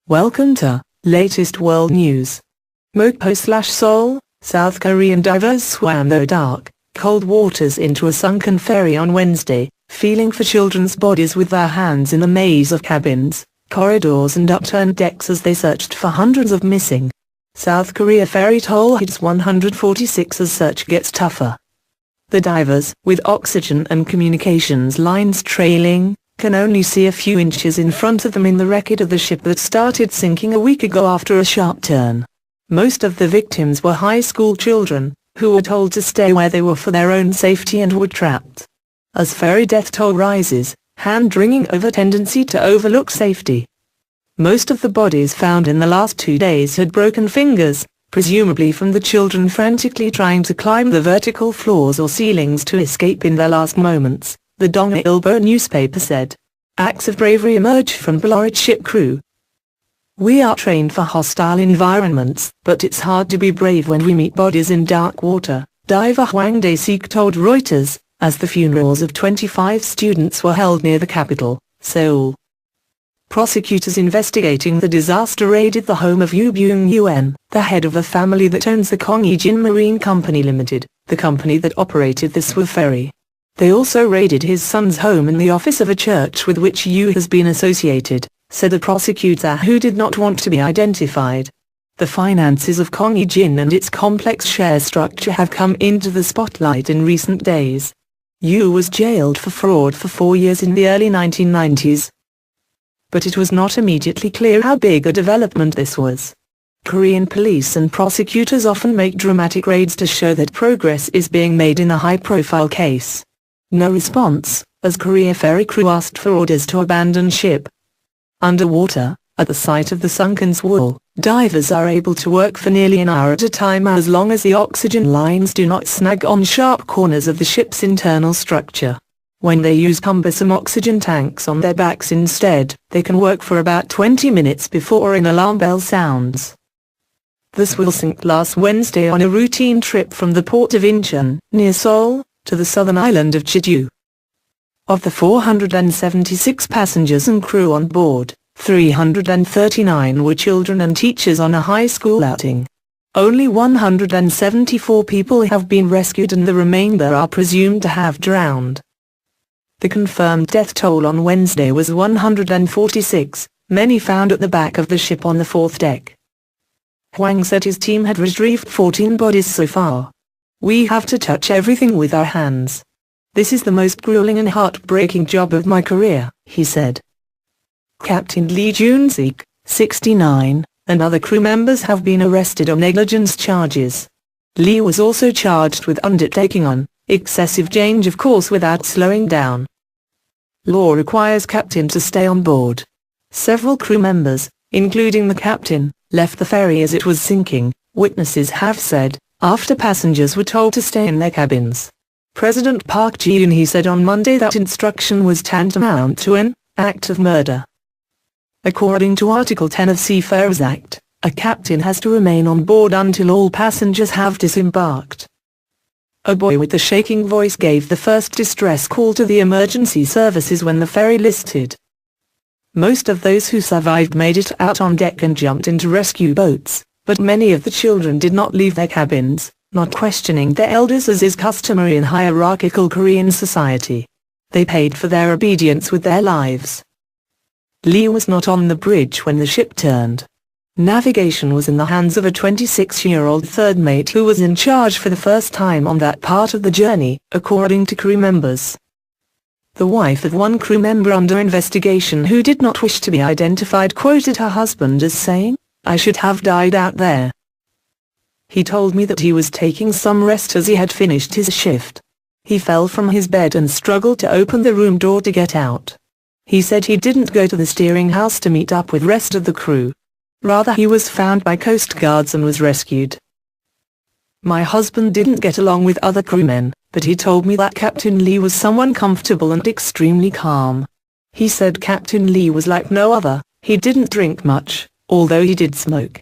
Welcome to latest world news. Mokpo/Seoul, South Korean divers swam the dark, cold waters into a sunken ferry on Wednesday, feeling for children's bodies with their hands in a maze of cabins, corridors and upturned decks as they searched for hundreds of missing. South Korea ferry toll hits 146 as search gets tougher. The divers, with oxygen and communications lines trailing, can only see a few inches in front of them in the wreckage of the ship that started sinking a week ago after a sharp turn. Most of the victims were high school children, who were told to stay where they were for their own safety and were trapped. As ferry death toll rises, hand-wringing over tendency to overlook safety. Most of the bodies found in the last 2 days had broken fingers, presumably from the children frantically trying to climb the vertical floors or ceilings to escape in their last moments, the Dongilbo newspaper said. Acts of bravery emerge from below ship crew. We are trained for hostile environments, but it's hard to be brave when we meet bodies in dark water, diver Hwang Dae-sik told Reuters, as the funerals of 25 students were held near the capital, Seoul. Prosecutors investigating the disaster raided the home of Yoo Byung-yeon, the head of a family that owns the Kongijin Marine Company Limited, the company that operated the SWA ferry. They also raided his son's home and the office of a church with which Yoo has been associated, said a prosecutor who did not want to be identified. The finances of Kongijin and its complex share structure have come into the spotlight in recent days. Yoo was jailed for fraud for 4 years in the early 1990s. But it was not immediately clear how big a development this was. Korean police and prosecutors often make dramatic raids to show that progress is being made in a high-profile case. No response, as Korea ferry crew asked for orders to abandon ship. Underwater, at the site of the sunken SWA, divers are able to work for nearly an hour at a time as long as the oxygen lines do not snag on sharp corners of the ship's internal structure. When they use cumbersome oxygen tanks on their backs instead, they can work for about 20 minutes before an alarm bell sounds. The SWA sank last Wednesday on a routine trip from the port of Incheon, near Seoul, to the southern island of Jeju. Of the 476 passengers and crew on board, 339 were children and teachers on a high school outing. Only 174 people have been rescued and the remainder are presumed to have drowned. The confirmed death toll on Wednesday was 146, many found at the back of the ship on the fourth deck. Hwang said his team had retrieved 14 bodies so far. We have to touch everything with our hands. This is the most grueling and heartbreaking job of my career, he said. Captain Lee Jun-sik, 69, and other crew members have been arrested on negligence charges. Lee was also charged with undertaking an excessive change of course without slowing down. Law requires captain to stay on board. Several crew members, including the captain, left the ferry as it was sinking, witnesses have said, after passengers were told to stay in their cabins. President Park Ji-yoon said on Monday that instruction was tantamount to an act of murder. According to Article 10 of Seafarers Act, a captain has to remain on board until all passengers have disembarked. A boy with a shaking voice gave the first distress call to the emergency services when the ferry listed. Most of those who survived made it out on deck and jumped into rescue boats, but many of the children did not leave their cabins, not questioning their elders as is customary in hierarchical Korean society. They paid for their obedience with their lives. Lee was not on the bridge when the ship turned. Navigation was in the hands of a 26-year-old third mate who was in charge for the first time on that part of the journey, according to crew members. The wife of one crew member under investigation who did not wish to be identified quoted her husband as saying, "I should have died out there. He told me that he was taking some rest as he had finished his shift. He fell from his bed and struggled to open the room door to get out. He said he didn't go to the steering house to meet up with rest of the crew. Rather he was found by Coast Guards and was rescued. My husband didn't get along with other crewmen, but he told me that Captain Lee was someone comfortable and extremely calm. He said Captain Lee was like no other, he didn't drink much, although he did smoke.